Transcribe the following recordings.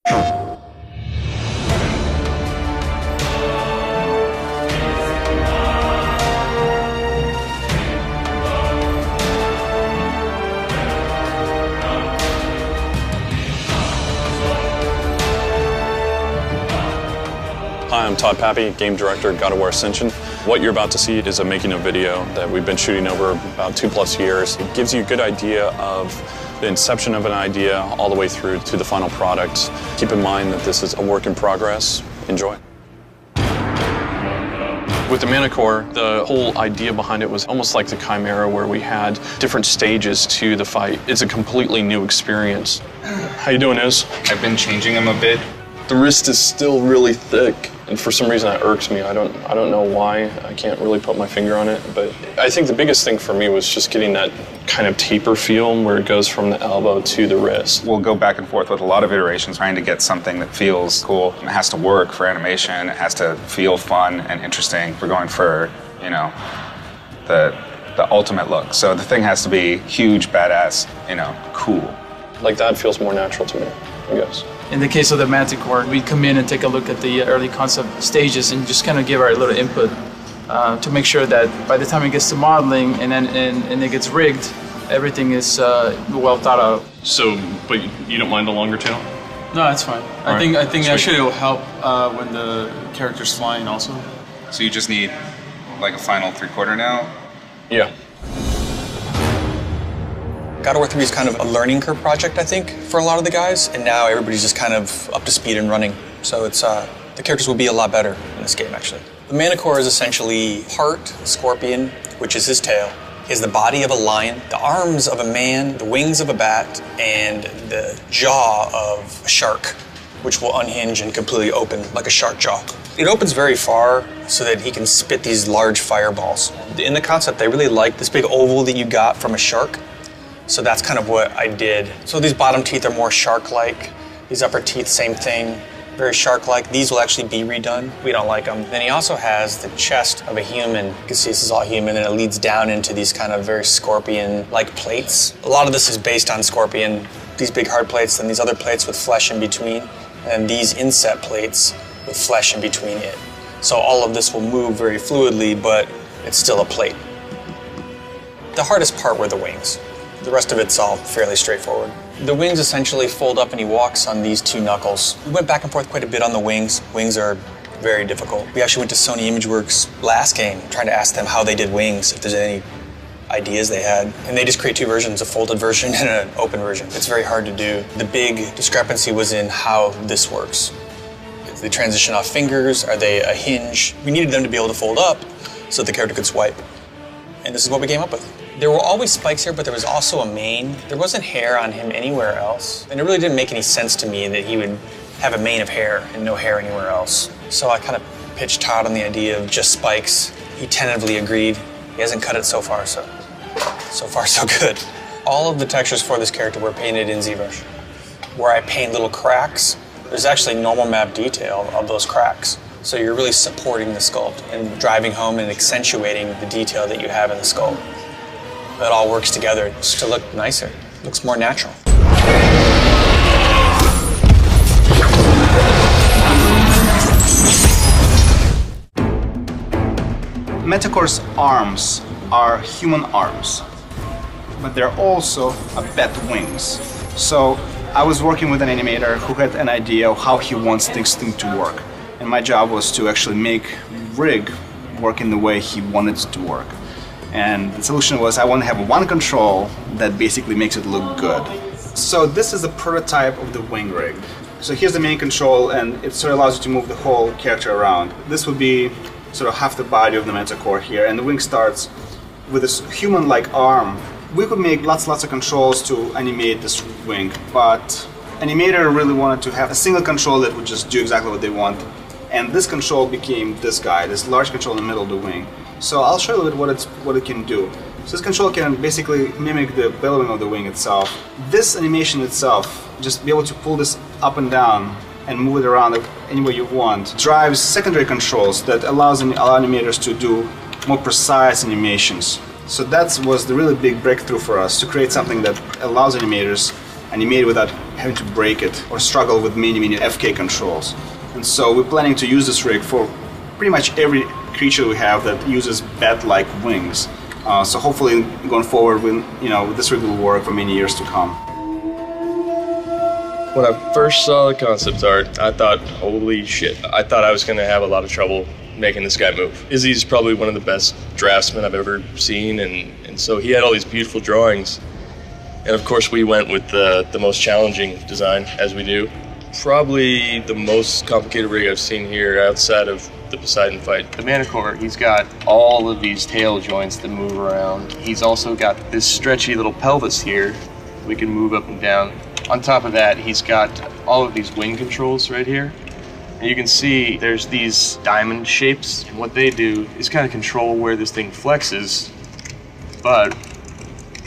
Hi, I'm Todd Pappy, Game Director at God of War Ascension. What you're about to see is a making of video that we've been shooting over about 2+ years. It gives you a good idea of the inception of an idea all the way through to the final product. Keep in mind that this is a work in progress. Enjoy. With the Manticore, the whole idea behind it was almost like the Chimera, where we had different stages to the fight. It's a completely new experience. How you doing, Iz? I've been changing them a bit. The wrist is still really thick, and for some reason that irks me. I don't know why. I can't really put my finger on it, but I think the biggest thing for me was just getting that kind of taper feel where it goes from the elbow to the wrist. We'll go back and forth with a lot of iterations, trying to get something that feels cool. It has to work for animation. It has to feel fun and interesting. We're going for, you know, the ultimate look. So the thing has to be huge, badass, you know, cool. Like that feels more natural to me, I guess. In the case of the Manticore, we come in and take a look at the early concept stages and just kind of give our little input to make sure that by the time it gets to modeling and it gets rigged, everything is well thought out. So, but you don't mind the longer tail? No, that's fine. I think actually it'll help when the character's flying also. So you just need like a final 3/4 now? Yeah. God of War 3 is kind of a learning curve project, I think, for a lot of the guys, and now everybody's just kind of up to speed and running. So it's the characters will be a lot better in this game, actually. The Manticore is essentially part scorpion, which is his tail. He has the body of a lion, the arms of a man, the wings of a bat, and the jaw of a shark, which will unhinge and completely open like a shark jaw. It opens very far so that he can spit these large fireballs. In the concept, they really like this big oval that you got from a shark. So that's kind of what I did. So these bottom teeth are more shark-like. These upper teeth, same thing, very shark-like. These will actually be redone. We don't like them. Then he also has the chest of a human. You can see this is all human, and it leads down into these kind of very scorpion-like plates. A lot of this is based on scorpion. These big hard plates, and these other plates with flesh in between, and these inset plates with flesh in between it. So all of this will move very fluidly, but it's still a plate. The hardest part were the wings. The rest of it's all fairly straightforward. The wings essentially fold up and he walks on these two knuckles. We went back and forth quite a bit on the wings. Wings are very difficult. We actually went to Sony ImageWorks last game trying to ask them how they did wings, if there's any ideas they had. And they just create two versions, a folded version and an open version. It's very hard to do. The big discrepancy was in how this works. If they transition off fingers, are they a hinge? We needed them to be able to fold up so the character could swipe. And this is what we came up with. There were always spikes here, but there was also a mane. There wasn't hair on him anywhere else. And it really didn't make any sense to me that he would have a mane of hair and no hair anywhere else. So I kind of pitched Todd on the idea of just spikes. He tentatively agreed. He hasn't cut it so far, so far so good. All of the textures for this character were painted in ZBrush. Where I paint little cracks, there's actually normal map detail of those cracks. So you're really supporting the sculpt and driving home and accentuating the detail that you have in the sculpt. It all works together just to look nicer. It looks more natural. Manticore's arms are human arms, but they're also bat wings. So I was working with an animator who had an idea of how he wants this thing to work. And my job was to actually make rig work in the way he wanted it to work. And the solution was I want to have one control that basically makes it look good. So this is a prototype of the wing rig. So here's the main control, and it sort of allows you to move the whole character around. This would be sort of half the body of the Manticore here, and the wing starts with this human-like arm. We could make lots of controls to animate this wing, but animator really wanted to have a single control that would just do exactly what they want. And this control became this guy, this large control in the middle of the wing. So I'll show you a little bit what it can do. So this control can basically mimic the billowing of the wing itself. This animation itself, just be able to pull this up and down and move it around any way you want, drives secondary controls that allow animators to do more precise animations. So that was the really big breakthrough for us, to create something that allows animators animate without having to break it or struggle with many FK controls. And so we're planning to use this rig for pretty much every creature we have that uses bat-like wings. So hopefully going forward, this rig will work for many years to come. When I first saw the concept art, I thought, holy shit. I thought I was going to have a lot of trouble making this guy move. Izzy's probably one of the best draftsmen I've ever seen, and so he had all these beautiful drawings. And of course we went with the most challenging design, as we do. Probably the most complicated rig I've seen here outside of the Poseidon fight. The Manicore, he's got all of these tail joints that move around. He's also got this stretchy little pelvis here we can move up and down. On top of that, he's got all of these wing controls right here. And you can see there's these diamond shapes, and what they do is kind of control where this thing flexes. But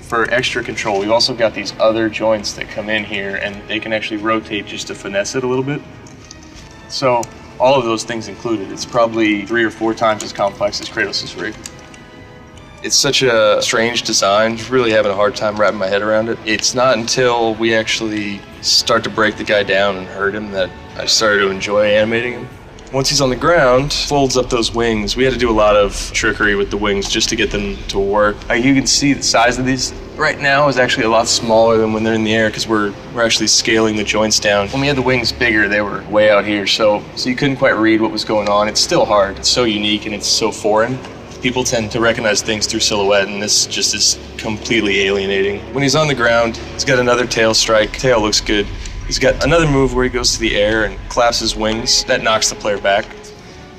for extra control, we've also got these other joints that come in here, and they can actually rotate just to finesse it a little bit. So all of those things included, it's probably 3 or 4 times as complex as Kratos' rig. It's such a strange design, really having a hard time wrapping my head around it. It's not until we actually start to break the guy down and hurt him that I started to enjoy animating him. Once he's on the ground, folds up those wings. We had to do a lot of trickery with the wings just to get them to work. You can see the size of these right now is actually a lot smaller than when they're in the air because we're actually scaling the joints down. When we had the wings bigger, they were way out here, so you couldn't quite read what was going on. It's still hard. It's so unique and it's so foreign. People tend to recognize things through silhouette, and this just is completely alienating. When he's on the ground, he's got another tail strike. Tail looks good. He's got another move where he goes to the air and claps his wings. That knocks the player back.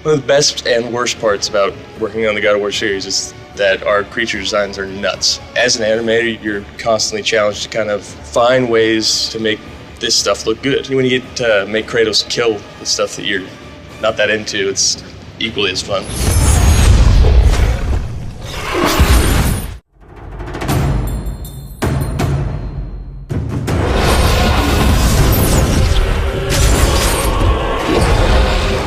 One of the best and worst parts about working on the God of War series is that our creature designs are nuts. As an animator, you're constantly challenged to kind of find ways to make this stuff look good. When you get to make Kratos kill the stuff that you're not that into, it's equally as fun.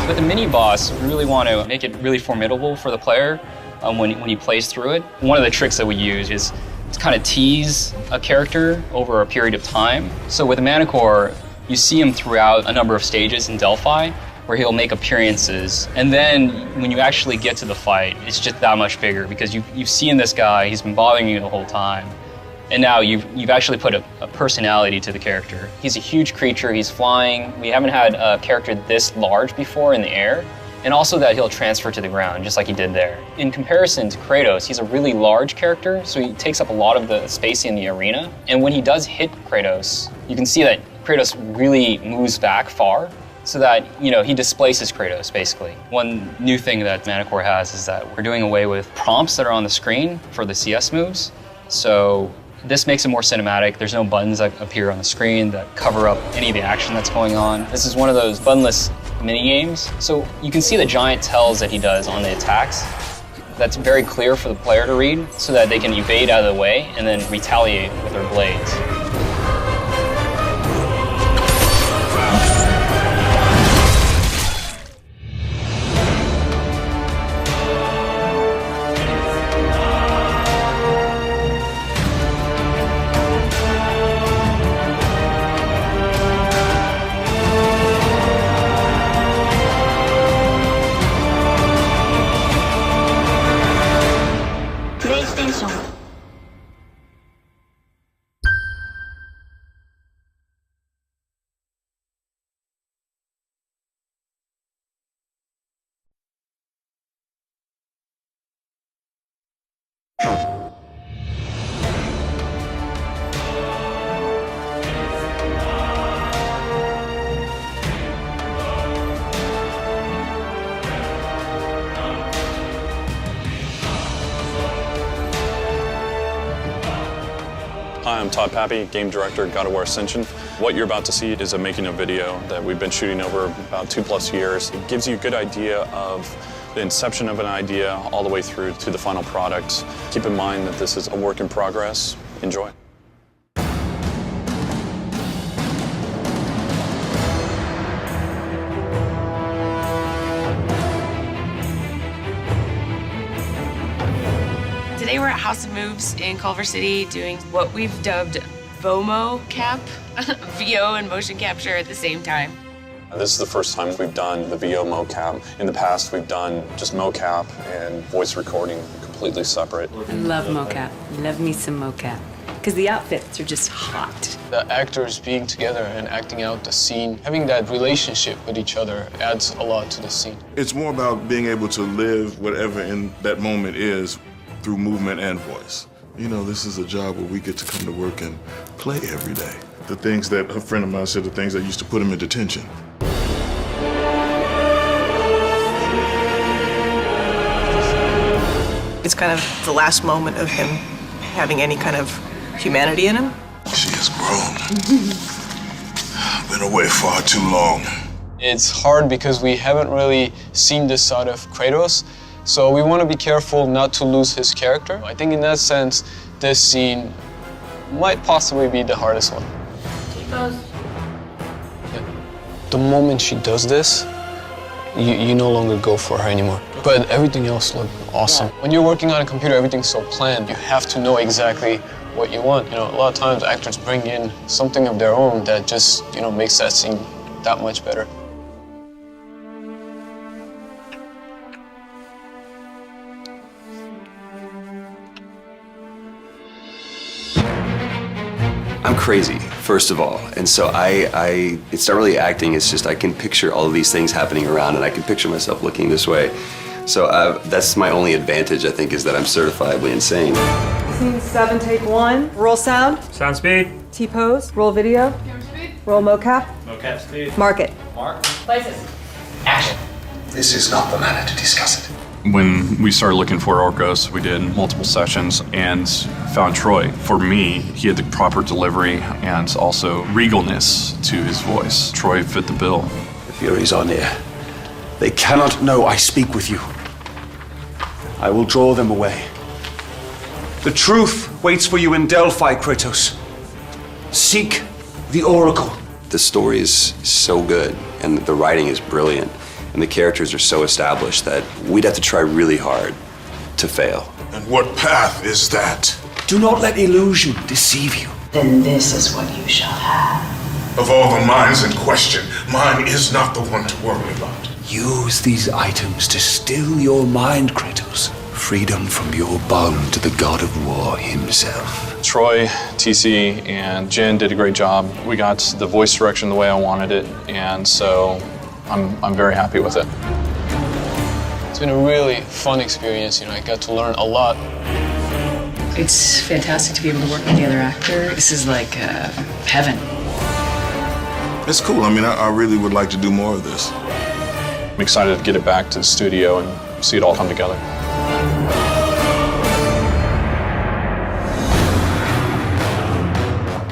With the mini boss, we really want to make it really formidable for the player when he plays through it. One of the tricks that we use is to kind of tease a character over a period of time. So with the Manicore, you see him throughout a number of stages in Delphi where he'll make appearances. And then when you actually get to the fight, it's just that much bigger because you've seen this guy, he's been bothering you the whole time. And now you've actually put a personality to the character. He's a huge creature, he's flying. We haven't had a character this large before in the air. And also that he'll transfer to the ground, just like he did there. In comparison to Kratos, he's a really large character, so he takes up a lot of the space in the arena. And when he does hit Kratos, you can see that Kratos really moves back far, so that, he displaces Kratos, basically. One new thing that Manicore has is that we're doing away with prompts that are on the screen for the CS moves. So this makes it more cinematic. There's no buttons that appear on the screen that cover up any of the action that's going on. This is one of those buttonless mini games. So you can see the giant tells that he does on the attacks. That's very clear for the player to read so that they can evade out of the way and then retaliate with their blades. Hi, I'm Todd Pappy, Game Director, God of War Ascension. What you're about to see is a making of video that we've been shooting over about 2+ years. It gives you a good idea of the inception of an idea all the way through to the final product. Keep in mind that this is a work in progress. Enjoy. Today we're at House of Moves in Culver City doing what we've dubbed VOMO cap, VO and motion capture at the same time. This is the first time we've done the VO mocap. In the past, we've done just mocap and voice recording completely separate. I love mocap. Love me some mocap. Because the outfits are just hot. The actors being together and acting out the scene, having that relationship with each other adds a lot to the scene. It's more about being able to live whatever in that moment is through movement and voice. You know, this is a job where we get to come to work and play every day. The things that a friend of mine said, the things that used to put him in detention. It's kind of the last moment of him having any kind of humanity in him. She has grown. Been away far too long. It's hard because we haven't really seen this side of Kratos, so we want to be careful not to lose his character. I think in that sense, this scene might possibly be the hardest one. Yeah. The moment she does this, you no longer go for her anymore. But everything else looked awesome. When you're working on a computer, everything's so planned. You have to know exactly what you want. You know, a lot of times actors bring in something of their own that just, makes that scene that much better. I'm crazy, first of all, and so it's not really acting, it's just I can picture all of these things happening around and I can picture myself looking this way. So that's my only advantage, I think, is that I'm certifiably insane. Scene 7, take 1. Roll sound. Sound speed. T-pose. Roll video. Camera speed. Roll mocap. Mocap speed. Mark it. Mark. Places. Action. This is not the manner to discuss it. When we started looking for Orcos, we did multiple sessions and found Troy. For me, he had the proper delivery and also regalness to his voice. Troy fit the bill. The Furies are near. They cannot know I speak with you. I will draw them away. The truth waits for you in Delphi, Kratos. Seek the Oracle. The story is so good and the writing is brilliant. And the characters are so established that we'd have to try really hard to fail. And what path is that? Do not let illusion deceive you. Then this is what you shall have. Of all the minds in question, mine is not the one to worry about. Use these items to still your mind, Kratos. Freedom from your bond to the god of war himself. Troy, TC, and Jen did a great job. We got the voice direction the way I wanted it, and so I'm very happy with it. It's been a really fun experience. I got to learn a lot. It's fantastic to be able to work with the other actor. This is like heaven. It's cool. I mean, I really would like to do more of this. I'm excited to get it back to the studio and see it all come together.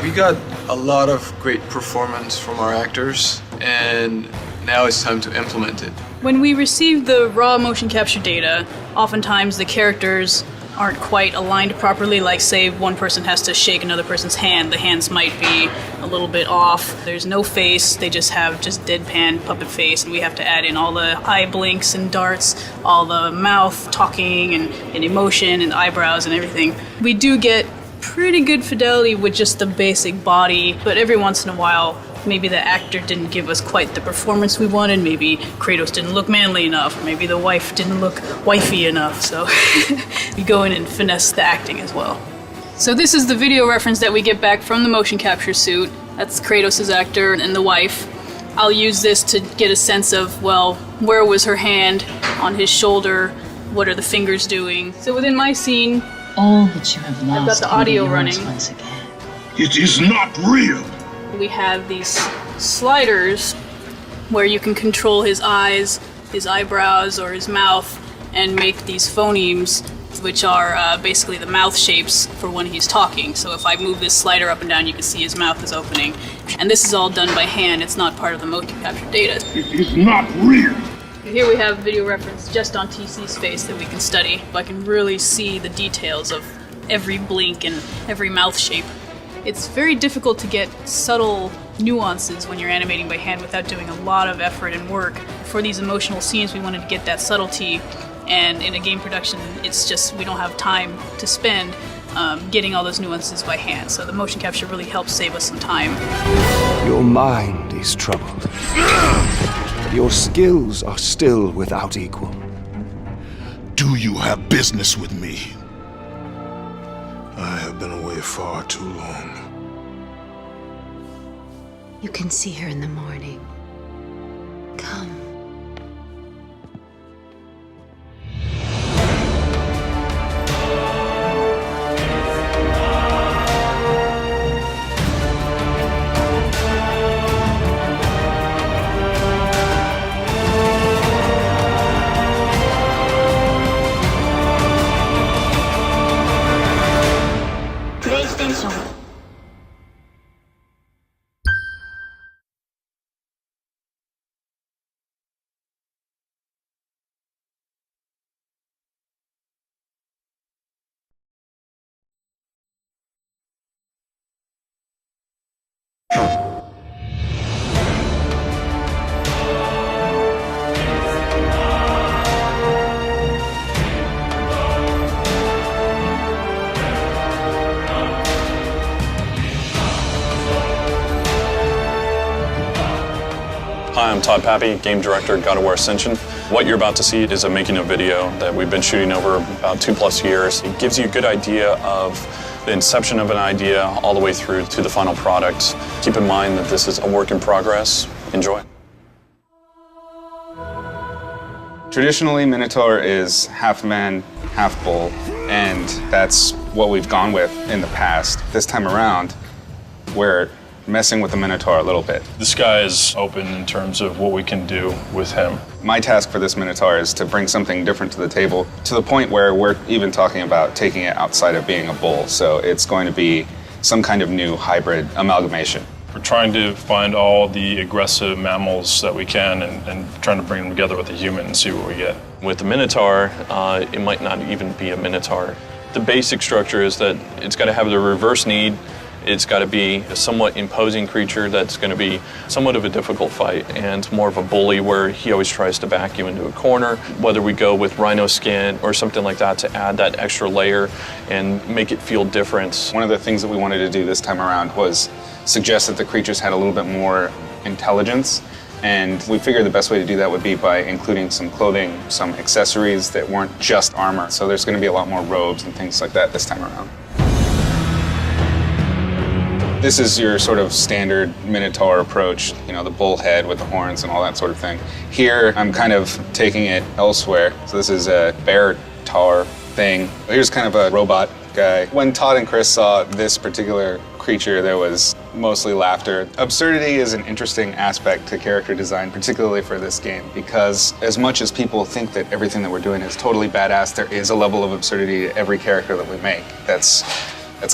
We got a lot of great performance from our actors, and now it's time to implement it. When we receive the raw motion capture data, oftentimes the characters aren't quite aligned properly, like say one person has to shake another person's hand, the hands might be a little bit off. There's no face, they just have deadpan puppet face, and we have to add in all the eye blinks and darts, all the mouth talking and emotion and eyebrows and everything. We do get pretty good fidelity with just the basic body, but every once in a while maybe the actor didn't give us quite the performance we wanted, maybe Kratos didn't look manly enough, or maybe the wife didn't look wifey enough, so we go in and finesse the acting as well. So this is the video reference that we get back from the motion capture suit. That's Kratos' actor and the wife. I'll use this to get a sense of, well, where was her hand on his shoulder, what are the fingers doing. So within my scene, all that you have lost, I've got the audio running. Once again. It is not real. We have these sliders where you can control his eyes, his eyebrows, or his mouth, and make these phonemes, which are basically the mouth shapes for when he's talking. So if I move this slider up and down, you can see his mouth is opening. And this is all done by hand. It's not part of the motion capture data. It is not real. Here we have video reference just on TC's face that we can study. I can really see the details of every blink and every mouth shape. It's very difficult to get subtle nuances when you're animating by hand without doing a lot of effort and work. For these emotional scenes, we wanted to get that subtlety, and in a game production, it's just we don't have time to spend. getting all those nuances by hand. So the motion capture really helps save us some time. Your mind is troubled, but your skills are still without equal. Do you have business with me? I have been away far too long. You can see her in the morning. Come. Hi, I'm Todd Pappy, Game Director, God of War Ascension. What you're about to see is a making of video that we've been shooting over about 2+ years. It gives you a good idea of the inception of an idea all the way through to the final product. Keep in mind that this is a work in progress. Enjoy. Traditionally, Minotaur is half man, half bull, and that's what we've gone with in the past. This time around, we're messing with the Minotaur a little bit. The sky is open in terms of what we can do with him. My task for this Minotaur is to bring something different to the table, to the point where we're even talking about taking it outside of being a bull. So it's going to be some kind of new hybrid amalgamation. We're trying to find all the aggressive mammals that we can and trying to bring them together with a human and see what we get. With the Minotaur, it might not even be a Minotaur. The basic structure is that it's got to have the reverse need. It's got to be a somewhat imposing creature that's going to be somewhat of a difficult fight and more of a bully where he always tries to back you into a corner. Whether we go with rhino skin or something like that to add that extra layer and make it feel different. One of the things that we wanted to do this time around was suggest that the creatures had a little bit more intelligence, and we figured the best way to do that would be by including some clothing, some accessories that weren't just armor. So there's going to be a lot more robes and things like that this time around. This is your sort of standard Minotaur approach, you know, the bull head with the horns and all that sort of thing. Here, I'm kind of taking it elsewhere. So this is a bear tar thing. Here's kind of a robot guy. When Todd and Chris saw this particular creature, there was mostly laughter. Absurdity is an interesting aspect to character design, particularly for this game, because as much as people think that everything that we're doing is totally badass, there is a level of absurdity to every character that we make. That's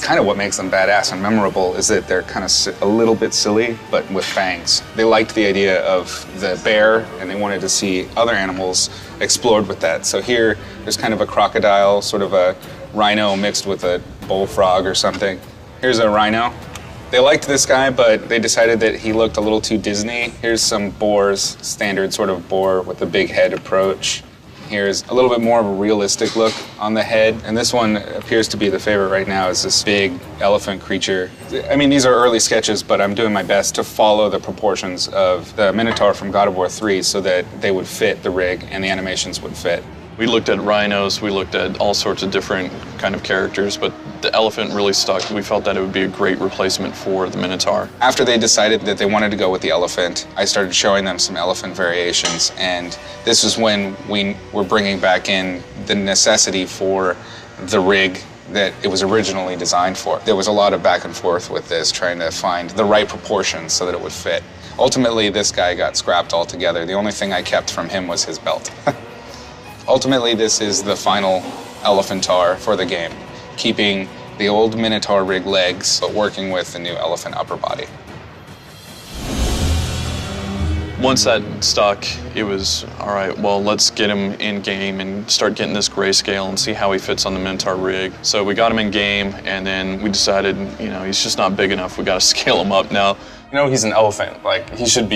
kind of what makes them badass and memorable, is that they're kind of a little bit silly, but with fangs. They liked the idea of the bear, and they wanted to see other animals explored with that. So here, there's kind of a crocodile, sort of a rhino mixed with a bullfrog or something. Here's a rhino. They liked this guy, but they decided that he looked a little too Disney. Here's some boars, standard sort of boar with a big head approach. Here's a little bit more of a realistic look on the head. And this one appears to be the favorite right now, is this big elephant creature. I mean, these are early sketches, but I'm doing my best to follow the proportions of the Minotaur from God of War 3 so that they would fit the rig and the animations would fit. We looked at rhinos, we looked at all sorts of different kind of characters, but the elephant really stuck. We felt that it would be a great replacement for the Minotaur. After they decided that they wanted to go with the elephant, I started showing them some elephant variations, and this is when we were bringing back in the necessity for the rig that it was originally designed for. There was a lot of back and forth with this, trying to find the right proportions so that it would fit. Ultimately, this guy got scrapped altogether. The only thing I kept from him was his belt. Ultimately, this is the final Elephantar for the game, keeping the old Minotaur rig legs, but working with the new elephant upper body. Once that stuck, it was, all right, well, let's get him in game and start getting this grayscale and see how he fits on the Minotaur rig. So we got him in game, and then we decided, you know, he's just not big enough. We got to scale him up now. You know, he's an elephant. Like, he should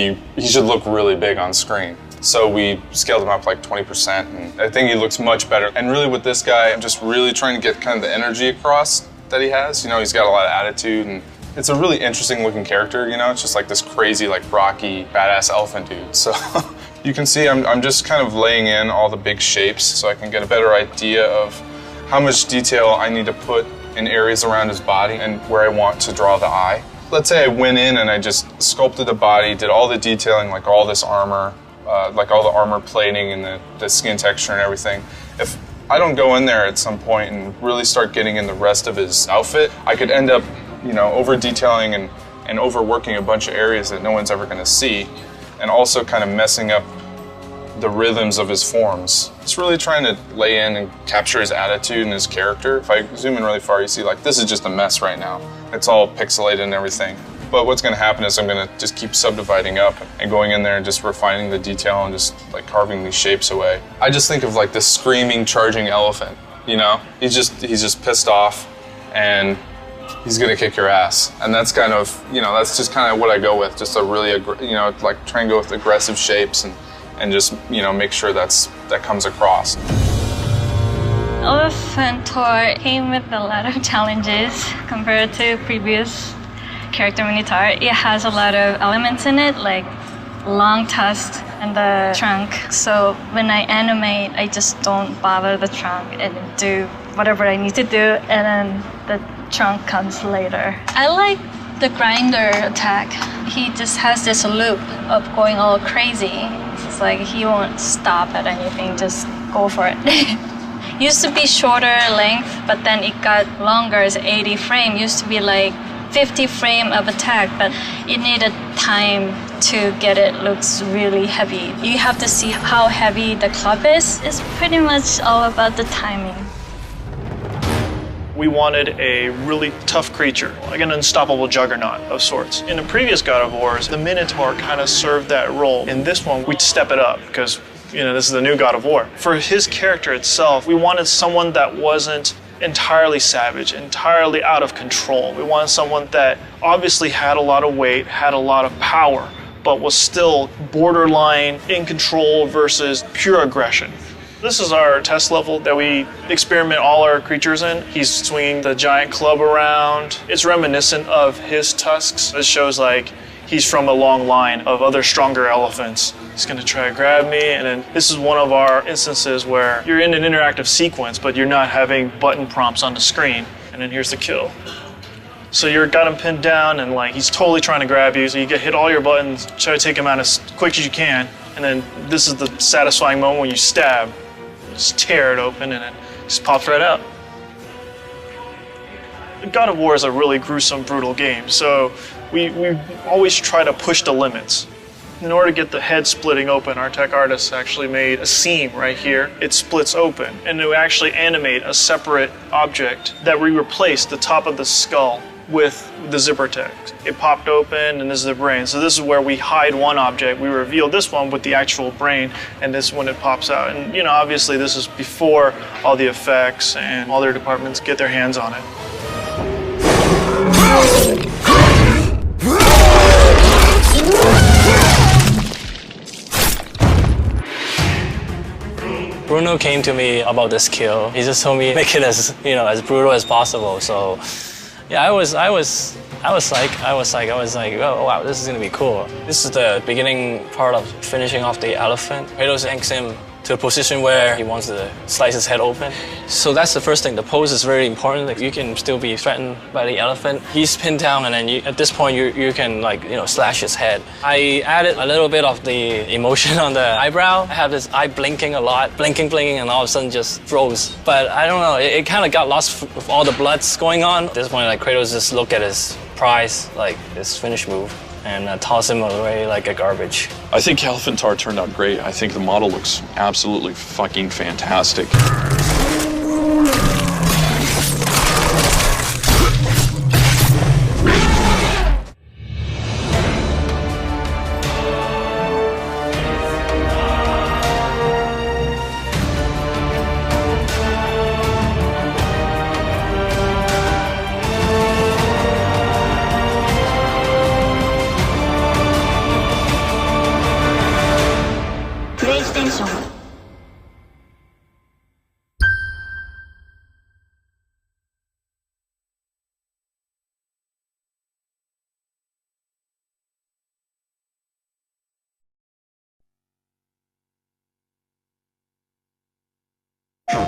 look really big on screen. So we scaled him up like 20%, and I think he looks much better. And really with this guy, I'm just really trying to get kind of the energy across. that he has. You know, he's got a lot of attitude, and it's a really interesting looking character, you know? It's just like this crazy, like Rocky, badass elephant dude. So you can see I'm just kind of laying in all the big shapes so I can get a better idea of how much detail I need to put in areas around his body and where I want to draw the eye. Let's say I went in and I just sculpted the body, did all the detailing, like all this armor, like all the armor plating and the skin texture and everything. If I don't go in there at some point and really start getting in the rest of his outfit, I could end up, you know, over detailing and overworking a bunch of areas that no one's ever gonna see, and also kind of messing up the rhythms of his forms. It's really trying to lay in and capture his attitude and his character. If I zoom in really far, you see like this is just a mess right now. It's all pixelated and everything. But what's gonna happen is I'm gonna just keep subdividing up and going in there and just refining the detail and just like carving these shapes away. I just think of like this screaming, charging elephant, you know? He's just pissed off and he's gonna kick your ass. And that's kind of, you know, that's just kind of what I go with. Just a really, you know, like try and go with aggressive shapes and just, you know, make sure that comes across. Elephant Tour came with a lot of challenges compared to previous character Minotaur. It has a lot of elements in it, like long tusks and the trunk. So when I animate, I just don't bother the trunk and do whatever I need to do, and then the trunk comes later. I like the grinder attack. He just has this loop of going all crazy. It's like he won't stop at anything, just go for it. Used to be shorter length, but then it got longer. It's 80 frame. Used to be like 50 frame of attack, but it needed time to get it looks really heavy. You have to see how heavy the club is. It's pretty much all about the timing. We wanted a really tough creature, like an unstoppable juggernaut of sorts. In the previous God of Wars, the Minotaur kind of served that role. In this one, we'd step it up because, you know, this is the new God of War. For his character itself, we wanted someone that wasn't entirely savage, entirely out of control. We wanted someone that obviously had a lot of weight, had a lot of power, but was still borderline in control versus pure aggression. This is our test level that we experiment all our creatures in. He's swinging the giant club around. It's reminiscent of his tusks. This shows like he's from a long line of other stronger elephants. He's gonna try to grab me, and then this is one of our instances where you're in an interactive sequence, but you're not having button prompts on the screen, and then here's the kill. So you've got him pinned down, and like he's totally trying to grab you, so you hit all your buttons, try to take him out as quick as you can, and then this is the satisfying moment when you stab. Just tear it open, and it just pops right out. God of War is a really gruesome, brutal game, so we always try to push the limits. In order to get the head splitting open, our tech artists actually made a seam right here. It splits open, and to actually animate a separate object that we replaced the top of the skull with the zipper tech. It popped open, and this is the brain. So this is where we hide one object. We reveal this one with the actual brain, and this when it pops out. And you know, obviously this is before all the effects and all their departments get their hands on it. Bruno came to me about this kill. He just told me make it as, you know, as brutal as possible. So yeah, I was like, oh wow, this is gonna be cool. This is the beginning part of finishing off the elephant. Kratos yanks him to a position where he wants to slice his head open. So that's the first thing. The pose is very important. Like, you can still be threatened by the elephant. He's pinned down, and then at this point you can, like, you know, slash his head. I added a little bit of the emotion on the eyebrow. I have this eye blinking a lot, blinking, and all of a sudden just froze. But I don't know, it kind of got lost with all the bloods going on. At this point, like, Kratos just looked at his prize, like his finish move, and toss him away like a garbage. I think Elefantar turned out great. I think the model looks absolutely fucking fantastic. PlayStation Hi,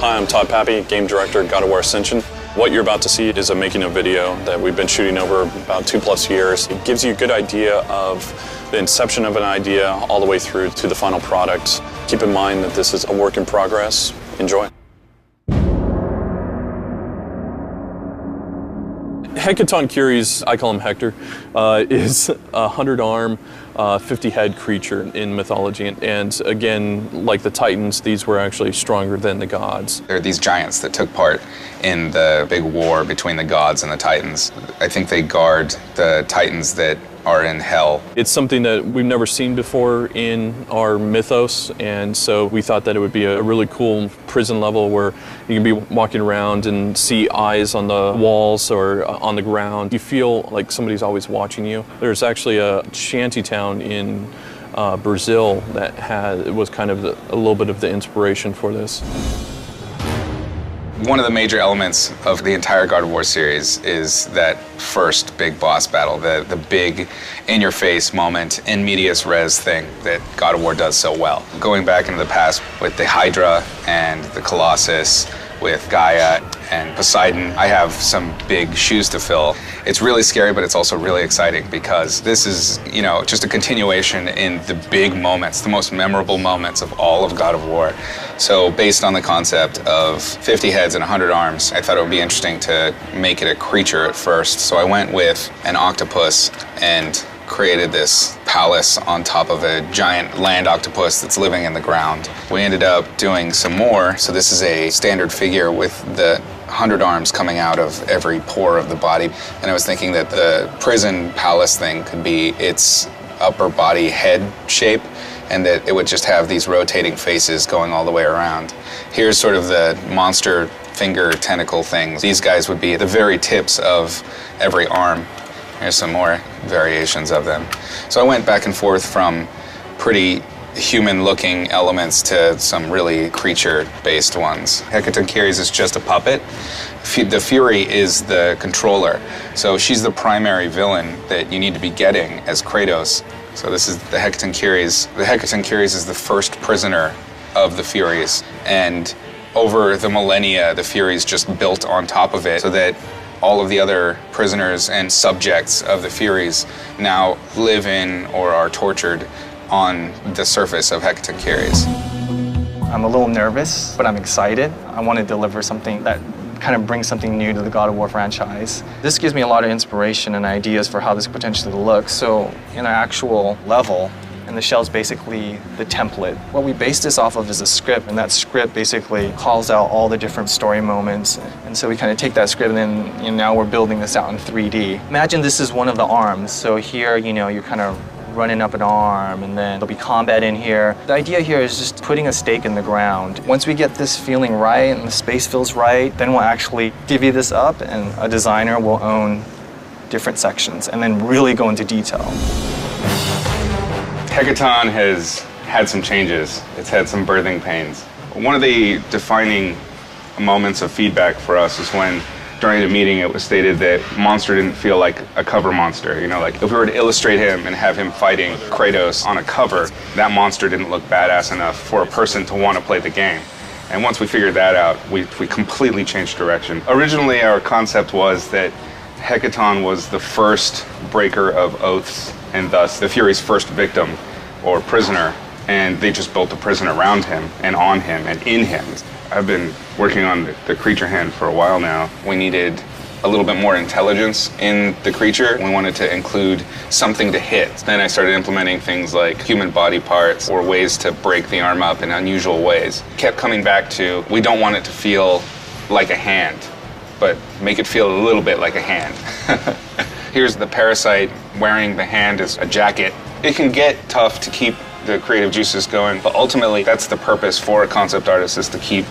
I'm Todd Pappy, Game Director, God of War Ascension. What you're about to see is a making of video that we've been shooting over about 2+ years. It gives you a good idea of the inception of an idea all the way through to the final product. Keep in mind that this is a work in progress. Enjoy. Hecaton Curies, I call him Hector, is a 100-arm, 50-head creature in mythology. And again, like the Titans, these were actually stronger than the gods. There are these giants that took part in the big war between the gods and the Titans. I think they guard the Titans that are in hell. It's something that we've never seen before in our mythos, and so we thought that it would be a really cool prison level where you can be walking around and see eyes on the walls or on the ground. You feel like somebody's always watching you. There's actually a shanty town in Brazil that was kind of a little bit of the inspiration for this. One of the major elements of the entire God of War series is that first big boss battle, the big in-your-face moment, in medias res thing that God of War does so well. Going back into the past with the Hydra and the Colossus, with Gaia and Poseidon, I have some big shoes to fill. It's really scary, but it's also really exciting because this is, you know, just a continuation in the big moments, the most memorable moments of all of God of War. So based on the concept of 50 heads and 100 arms, I thought it would be interesting to make it a creature at first. So I went with an octopus and created this palace on top of a giant land octopus that's living in the ground. We ended up doing some more, so this is a standard figure with the 100 arms coming out of every pore of the body. And I was thinking that the prison palace thing could be its upper body head shape, and that it would just have these rotating faces going all the way around. Here's sort of the monster finger tentacle things. These guys would be the very tips of every arm. Here's some more variations of them. So I went back and forth from pretty human-looking elements to some really creature-based ones. Hecaton Curies is just a puppet. The Fury is the controller. So she's the primary villain that you need to be getting as Kratos. So this is the Hecaton Curies. The Hecaton Curies is the first prisoner of the Furies. And over the millennia, the Furies just built on top of it so that all of the other prisoners and subjects of the Furies now live in or are tortured on the surface of Hecaton Curies. I'm a little nervous, but I'm excited. I want to deliver something that kind of brings something new to the God of War franchise. This gives me a lot of inspiration and ideas for how this could potentially look. So in an actual level, and the shell's basically the template. What we base this off of is a script, and that script basically calls out all the different story moments. And so we kind of take that script and then now we're building this out in 3D. Imagine this is one of the arms. So here, you're kind of running up an arm, and then there'll be combat in here. The idea here is just putting a stake in the ground. Once we get this feeling right and the space feels right, then we'll actually divvy this up, and a designer will own different sections and then really go into detail. Hecaton has had some changes. It's had some birthing pains. One of the defining moments of feedback for us was when, during the meeting, it was stated that Monster didn't feel like a cover monster. Like if we were to illustrate him and have him fighting Kratos on a cover, that monster didn't look badass enough for a person to want to play the game. And once we figured that out, we completely changed direction. Originally, our concept was that Hecaton was the first breaker of oaths, and thus the Fury's first victim or prisoner, and they just built a prison around him and on him and in him. I've been working on the creature hand for a while now. We needed a little bit more intelligence in the creature. We wanted to include something to hit. Then I started implementing things like human body parts or ways to break the arm up in unusual ways. Kept coming back to, we don't want it to feel like a hand, but make it feel a little bit like a hand. Here's the parasite wearing the hand as a jacket. It can get tough to keep the creative juices going, but ultimately that's the purpose for a concept artist, is to keep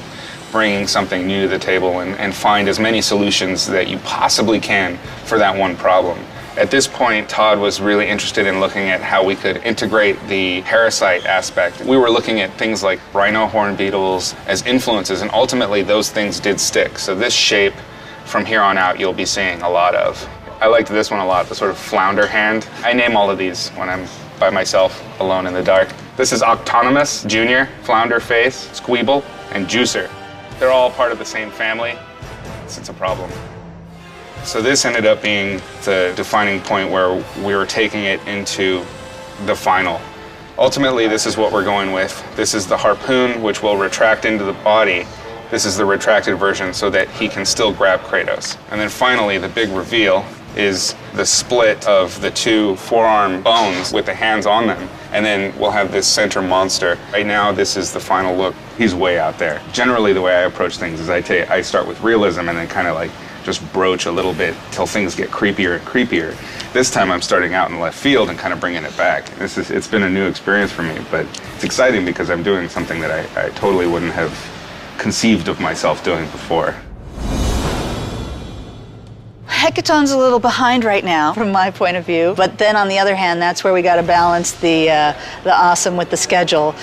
bringing something new to the table and find as many solutions that you possibly can for that one problem. At this point, Todd was really interested in looking at how we could integrate the parasite aspect. We were looking at things like rhino horn beetles as influences, and ultimately those things did stick. So this shape, from here on out, you'll be seeing a lot of. I liked this one a lot, the sort of flounder hand. I name all of these when I'm by myself, alone in the dark. This is Autonomous, Junior, Flounder Face, Squeeble, and Juicer. They're all part of the same family. It's a problem. So this ended up being the defining point where we were taking it into the final. Ultimately, this is what we're going with. This is the harpoon, which will retract into the body. This is the retracted version so that he can still grab Kratos. And then finally, the big reveal is the split of the two forearm bones with the hands on them. And then we'll have this center monster. Right now, this is the final look. He's way out there. Generally, the way I approach things is I start with realism and then kind of like just broach a little bit till things get creepier and creepier. This time I'm starting out in left field and kind of bringing it back. It's been a new experience for me, but it's exciting because I'm doing something that I totally wouldn't have conceived of myself doing before. Hecaton's a little behind right now, from my point of view. But then, on the other hand, that's where we got to balance the awesome with the schedule.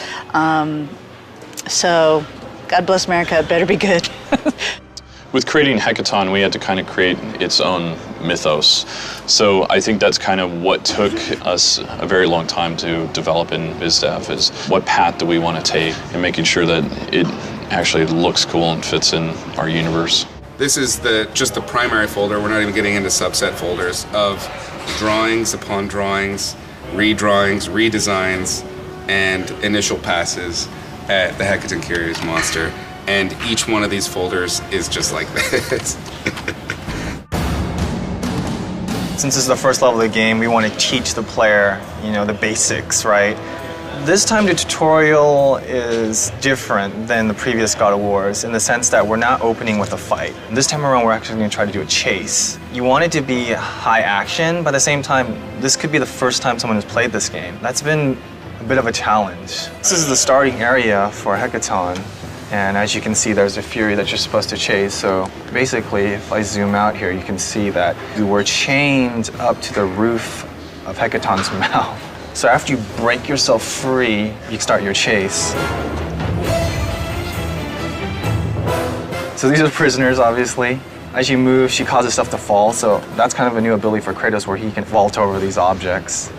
So, God bless America. It better be good. With creating Hecaton, we had to kind of create its own mythos. So I think that's kind of what took us a very long time to develop in BizDev, is what path do we want to take and making sure that it actually looks cool and fits in our universe. This is just the primary folder. We're not even getting into subset folders of drawings upon drawings, redrawings, redesigns, and initial passes at the Hecaton Curious monster. And each one of these folders is just like this. Since this is the first level of the game, we want to teach the player, the basics, right? This time the tutorial is different than the previous God of Wars in the sense that we're not opening with a fight. This time around, we're actually going to try to do a chase. You want it to be high action, but at the same time, this could be the first time someone has played this game. That's been a bit of a challenge. This is the starting area for Hecaton. And as you can see, there's a Fury that you're supposed to chase. So basically, if I zoom out here, you can see that we were chained up to the roof of Hecaton's mouth. So after you break yourself free, you start your chase. So these are prisoners, obviously. As you move, she causes stuff to fall. So that's kind of a new ability for Kratos where he can vault over these objects.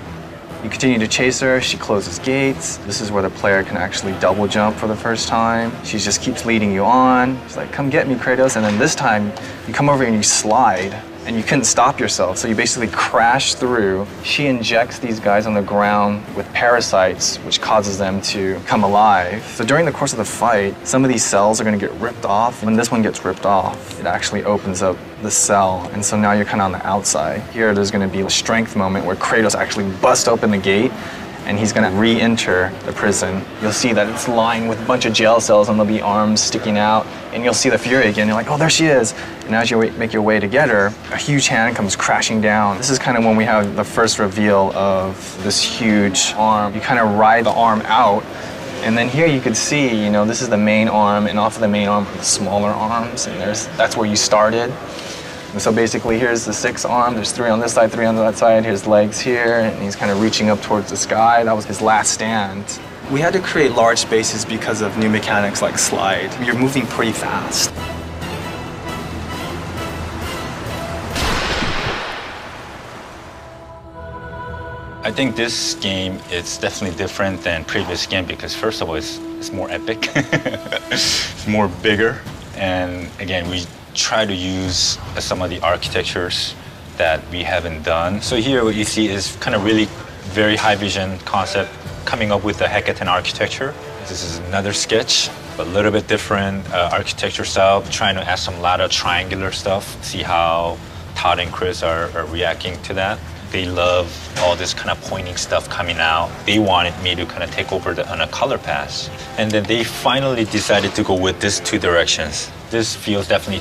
You continue to chase her, she closes gates. This is where the player can actually double jump for the first time. She just keeps leading you on. She's like, come get me, Kratos. And then this time, you come over and you slide, and you couldn't stop yourself, so you basically crash through. She injects these guys on the ground with parasites, which causes them to come alive. So during the course of the fight, some of these cells are gonna get ripped off. When this one gets ripped off, it actually opens up the cell, and so now you're kind of on the outside. Here, there's gonna be a strength moment where Kratos actually busts open the gate, and he's gonna re-enter the prison. You'll see that it's lined with a bunch of jail cells, and there'll be arms sticking out, and you'll see the Fury again. You're like, oh, there she is. And as you make your way to get her, a huge hand comes crashing down. This is kind of when we have the first reveal of this huge arm. You kind of ride the arm out, and then here you can see, this is the main arm, and off of the main arm are the smaller arms, and that's where you started. And so basically, here's the 6 arm. There's 3 on this side, 3 on that side. Here's legs here, and he's kind of reaching up towards the sky. That was his last stand. We had to create large spaces because of new mechanics like slide. You're moving pretty fast. I think this game is definitely different than previous game because first of all, it's more epic. It's more bigger, and again, we try to use some of the architectures that we haven't done. So here what you see is kind of really very high vision concept coming up with the Hecaton architecture. This is another sketch, a little bit different architecture style, trying to add some lot of triangular stuff, see how Todd and Chris are reacting to that. They love all this kind of pointing stuff coming out. They wanted me to kind of take over on a color pass. And then they finally decided to go with these 2 directions. This feels definitely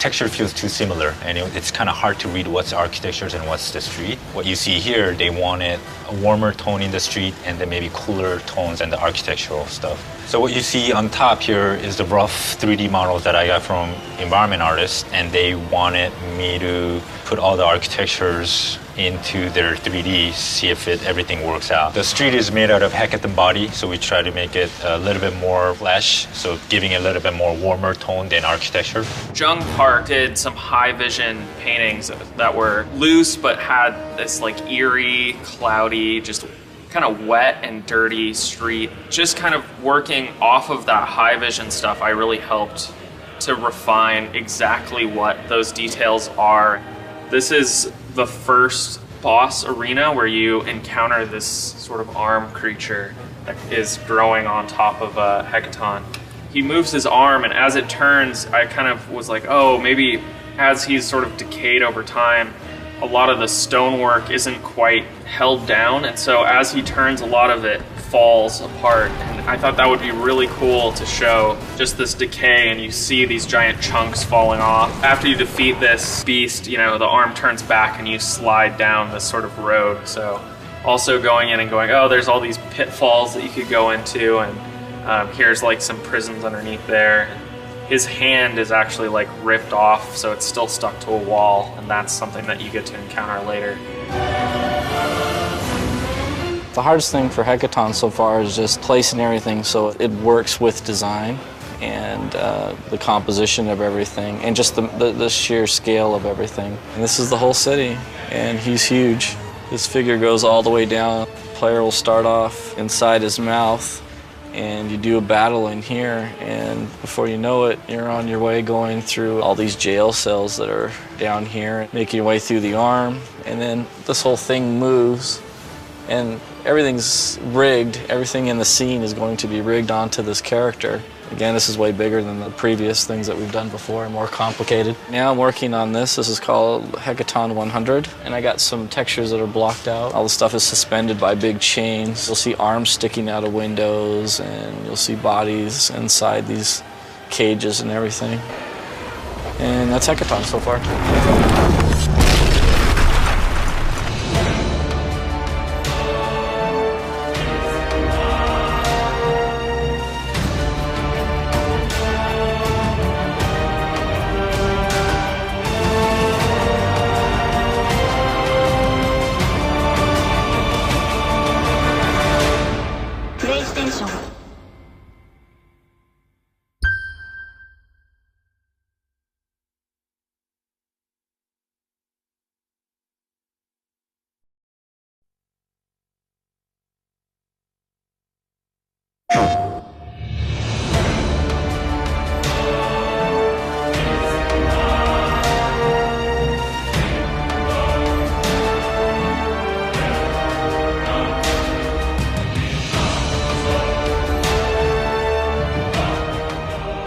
texture feels too similar, and it's kind of hard to read what's architectures and what's the street. What you see here, they wanted a warmer tone in the street and then maybe cooler tones and the architectural stuff. So what you see on top here is the rough 3D models that I got from environment artists, and they wanted me to put all the architectures into their 3D, see if everything works out. The street is made out of hackathon body, so we try to make it a little bit more flesh, so giving it a little bit more warmer tone than architecture. Jung Park did some high vision paintings that were loose but had this like eerie, cloudy, just kind of wet and dirty street. Just kind of working off of that high vision stuff, I really helped to refine exactly what those details are. This is the first boss arena where you encounter this sort of arm creature that is growing on top of a hecaton. He moves his arm, and as it turns, I kind of was like, oh, maybe as he's sort of decayed over time, a lot of the stonework isn't quite held down, and so as he turns, a lot of it falls apart. And I thought that would be really cool to show just this decay, and you see these giant chunks falling off. After you defeat this beast, you know, the arm turns back and you slide down this sort of road. So also going in and going, oh, there's all these pitfalls that you could go into, and here's like some prisons underneath there. His hand is actually like ripped off, so it's still stuck to a wall, and that's something that you get to encounter later. The hardest thing for Hackathon so far is just placing everything so it works with design and the composition of everything and just the sheer scale of everything. And this is the whole city, and he's huge. His figure goes all the way down. The player will start off inside his mouth, and you do a battle in here, and before you know it, you're on your way going through all these jail cells that are down here, making your way through the arm, and then this whole thing moves, and everything's rigged. Everything in the scene is going to be rigged onto this character. Again, this is way bigger than the previous things that we've done before, more complicated. Now I'm working on this. This is called Hackathon 100, and I got some textures that are blocked out. All the stuff is suspended by big chains. You'll see arms sticking out of windows, and you'll see bodies inside these cages and everything. And that's Hackathon so far.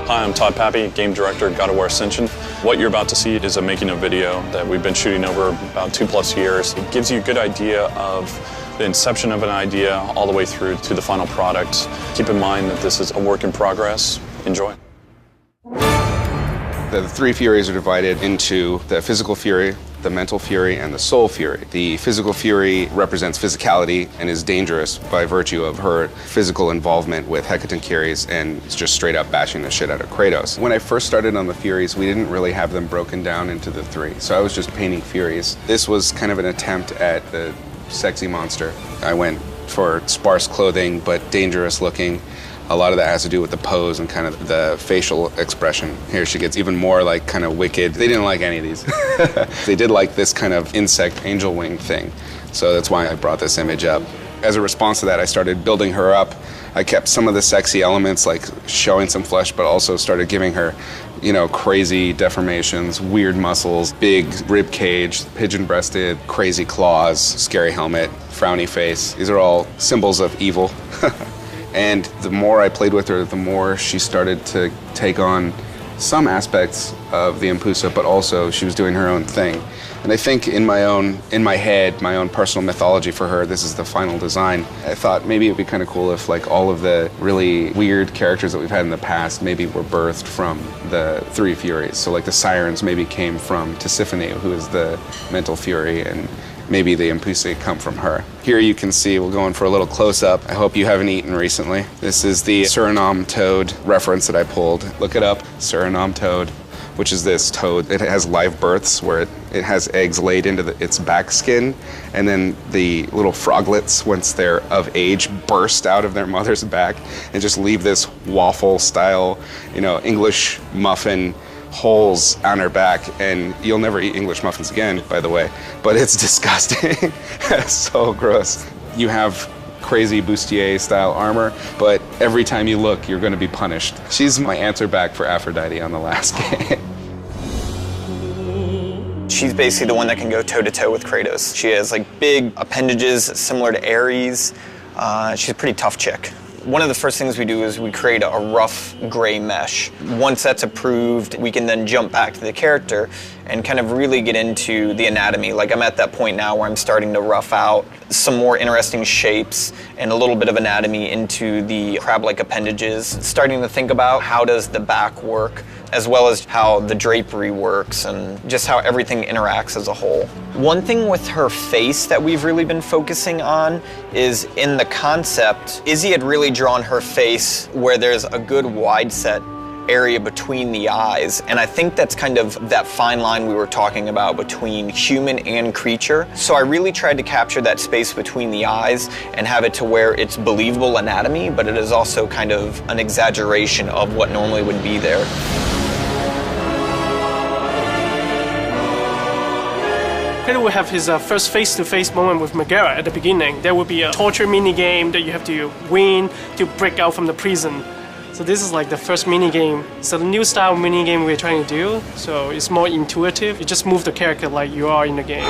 Hi, I'm Todd Pappy, Game Director, God of War Ascension. What you're about to see is a making of video that we've been shooting over about 2+ years. It gives you a good idea of the inception of an idea all the way through to the final product. Keep in mind that this is a work in progress. Enjoy. The three furies are divided into the physical fury, the mental fury, and the soul fury. The physical fury represents physicality and is dangerous by virtue of her physical involvement with Hecaton Curies and just straight up bashing the shit out of Kratos. When I first started on the furies, we didn't really have them broken down into the three, so I was just painting furies. This was kind of an attempt at the sexy monster. I went for sparse clothing but dangerous looking. A lot of that has to do with the pose and kind of the facial expression. Here she gets even more like kind of wicked. They didn't like any of these. They did like this kind of insect angel wing thing. So that's why I brought this image up. As a response to that, I started building her up. I kept some of the sexy elements like showing some flesh, but also started giving her, you know, crazy deformations, weird muscles, big rib cage, pigeon-breasted, crazy claws, scary helmet, frowny face. These are all symbols of evil. And the more I played with her, the more she started to take on some aspects of the Impusa, but also she was doing her own thing. And I think in my head, my own personal mythology for her, this is the final design. I thought maybe it'd be kind of cool if like all of the really weird characters that we've had in the past maybe were birthed from the three furies. So like the sirens maybe came from Tisiphone, who is the mental fury, and maybe the impulse come from her. Here you can see, we're going for a little close-up. I hope you haven't eaten recently. This is the Suriname toad reference that I pulled. Look it up, Suriname toad, which is this toad. It has live births where it has eggs laid into its back skin, and then the little froglets, once they're of age, burst out of their mother's back and just leave this waffle-style, English muffin holes on her back. And you'll never eat English muffins again, by the way, but it's disgusting. It's so gross. You have crazy bustier-style armor, but every time you look, you're going to be punished. She's my answer back for Aphrodite on the last game. She's basically the one that can go toe-to-toe with Kratos. She has big appendages similar to Ares. She's a pretty tough chick. One of the first things we do is we create a rough gray mesh. Once that's approved, we can then jump back to the character and kind of really get into the anatomy. I'm at that point now where I'm starting to rough out some more interesting shapes and a little bit of anatomy into the crab-like appendages. Starting to think about how does the back work, as well as how the drapery works and just how everything interacts as a whole. One thing with her face that we've really been focusing on is in the concept, Izzy had really drawn her face where there's a good wide set area between the eyes. And I think that's kind of that fine line we were talking about between human and creature. So I really tried to capture that space between the eyes and have it to where it's believable anatomy, but it is also kind of an exaggeration of what normally would be there. Kratos will have his first face-to-face moment with Megara at the beginning. There will be a torture mini-game that you have to win to break out from the prison. So this is the first mini-game. So the new style mini-game we're trying to do, so it's more intuitive. You just move the character like you are in the game.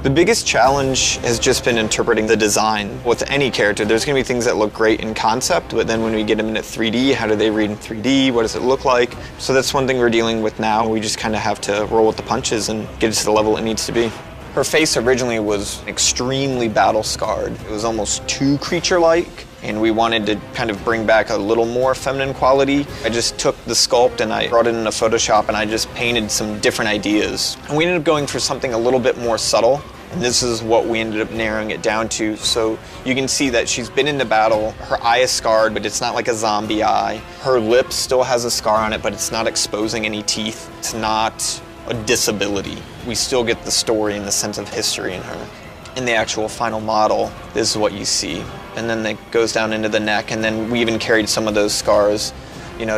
The biggest challenge has just been interpreting the design. With any character, there's going to be things that look great in concept, but then when we get them into 3D, how do they read in 3D? What does it look like? So that's one thing we're dealing with now. We just kind of have to roll with the punches and get it to the level it needs to be. Her face originally was extremely battle-scarred. It was almost too creature-like, and we wanted to kind of bring back a little more feminine quality. I just took the sculpt and I brought it into Photoshop and I just painted some different ideas. And we ended up going for something a little bit more subtle. And this is what we ended up narrowing it down to. So you can see that she's been in the battle. Her eye is scarred, but it's not like a zombie eye. Her lip still has a scar on it, but it's not exposing any teeth. It's not a disability. We still get the story and the sense of history in her. In the actual final model, this is what you see. And then it goes down into the neck, and then we even carried some of those scars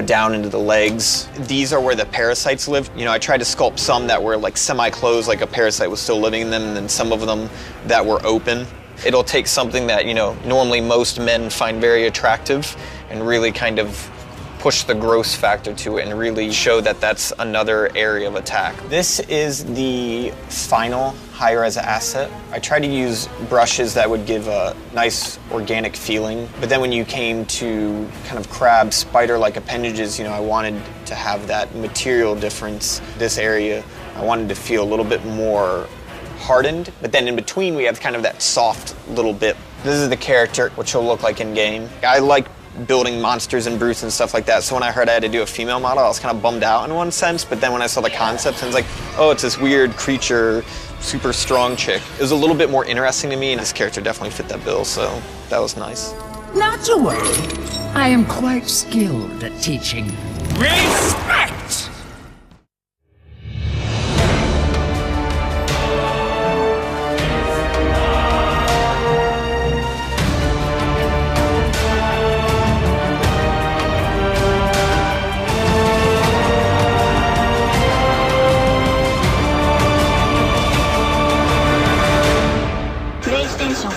down into the legs. These are where the parasites live. I tried to sculpt some that were semi-closed, like a parasite was still living in them, and then some of them that were open. It'll take something that, normally most men find very attractive and really kind of push the gross factor to it and really show that that's another area of attack. This is the final high-res asset. I tried to use brushes that would give a nice organic feeling, but then when you came to kind of crab, spider-like appendages, I wanted to have that material difference. This area, I wanted to feel a little bit more hardened, but then in between we have kind of that soft little bit. This is the character, which will look like in-game. I like building monsters and brutes and stuff like that, so when I heard I had to do a female model, I was kind of bummed out in one sense, but then when I saw the concept, I was like, oh, it's this weird creature, super strong chick. It was a little bit more interesting to me, and this character definitely fit that bill, so that was nice. Not to worry. I am quite skilled at teaching respect! PlayStation